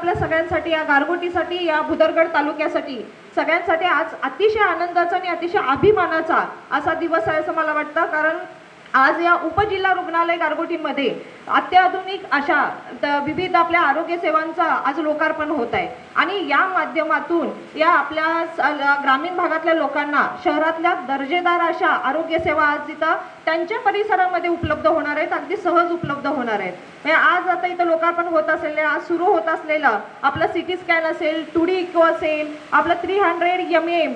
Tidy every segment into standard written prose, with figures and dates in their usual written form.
आपल्या सगळ्यांसाठी, या गारगोटीसाठी, या भुदरगड तालुक्यासाठी सगळ्यांसाठी आज अतिशय आनंदाचा आणि अतिशय अभिमानाचा असा दिवस आहे असं मला वाटतं। कारण आज या उपजिल्हा रुग्णालय गारगोटीमध्ये अत्याधुनिक अशा विविध आपल्या आरोग्य सेवांचा आज लोकार्पण होत आहे आणि या माध्यमातून या आपल्या ग्रामीण भागातल्या लोकांना शहरातल्या दर्जेदार अशा आरोग्य सेवा आज तिथं त्यांच्या परिसरामध्ये उपलब्ध होणार आहेत, अगदी सहज उपलब्ध होणार आहेत। म्हणजे आज आता इथं लोकार्पण होत असलेलं, आज सुरू होत असलेलं आपलं सिटी स्कॅन असेल, 2D इको असेल, आपलं 300 mm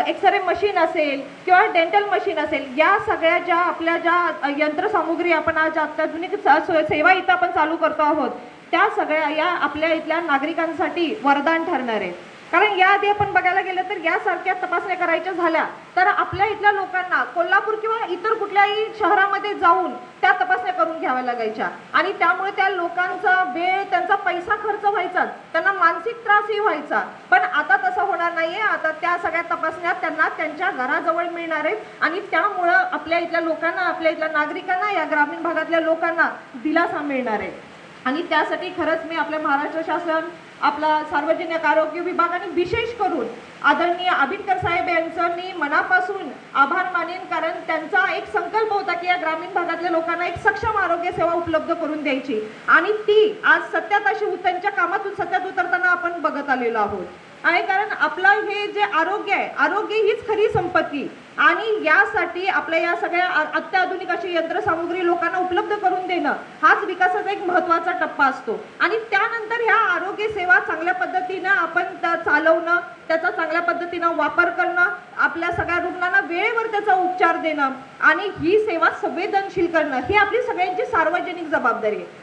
एक्सरे मशीन असेल किंवा डेंटल मशीन असेल, या सगळ्या ज्या आपल्या ज्या यंत्रसामुग्री आपण आज अत्याधुनिक सेवा इथं आपण चालू करतो आहोत, त्या सगळ्या या आपल्या इथल्या नागरिकांसाठी वरदान ठरणार आहे। कारण याआधी आपण बघायला गेलं तर यासारख्या तपासण्या करायच्या झाल्या तर आपल्या इथल्या लोकांना कोल्हापूर किंवा इतर कुठल्याही शहरामध्ये जाऊन त्या तपासण्या करून घ्याव्या लागायच्या आणि त्यामुळे त्या लोकांचा वेळ, त्यांचा पैसा खर्च व्हायचा, त्यांना मानसिक त्रासही व्हायचा। पण आता तसं होणार नाहीये। आता त्या सगळ्या तपासण्या त्यांना त्यांच्या घराजवळ मिळणार आहेत आणि त्यामुळे आपल्या इथल्या लोकांना, आपल्या इथल्या नागरिकांना, या ग्रामीण भागातल्या लोकांना दिलासा मिळणार आहे। आणि त्यासाठी खरंच मी आपल्या महाराष्ट्र शासन, आपला सार्वजनिक आरोग्य विभाग आणि विशेष करून आदरणीय आबिटकर साहेब यांचं मी मनापासून आभार मानेन। कारण त्यांचा एक संकल्प होता की या ग्रामीण भागातल्या लोकांना एक सक्षम आरोग्य सेवा उपलब्ध करून द्यायची आणि ती आज सत्यात अशी त्यांच्या कामातून सत्यात उतरताना आपण बघत आलेलो आहोत। आणि कारण आपलं हे जे आरोग्य आहे, आरोग्य हीच खरी संपत्ती आणि यासाठी आपल्या या सगळ्या अत्याधुनिक अशी यंत्रसामुग्री लोकांना उपलब्ध करून देणं हाच विकासाचा एक महत्त्वाचा टप्पा असतो। आणि त्यानंतर ह्या आरोग्य सेवा चांगल्या पद्धतीनं आपण चालवणं, त्याचा चांगल्या पद्धतीनं वापर करणं, आपल्या सगळ्या रुग्णांना वेळेवर त्याचा उपचार देणं आणि ही सेवा संवेदनशील करणं ही आपली सगळ्यांची सार्वजनिक जबाबदारी आहे।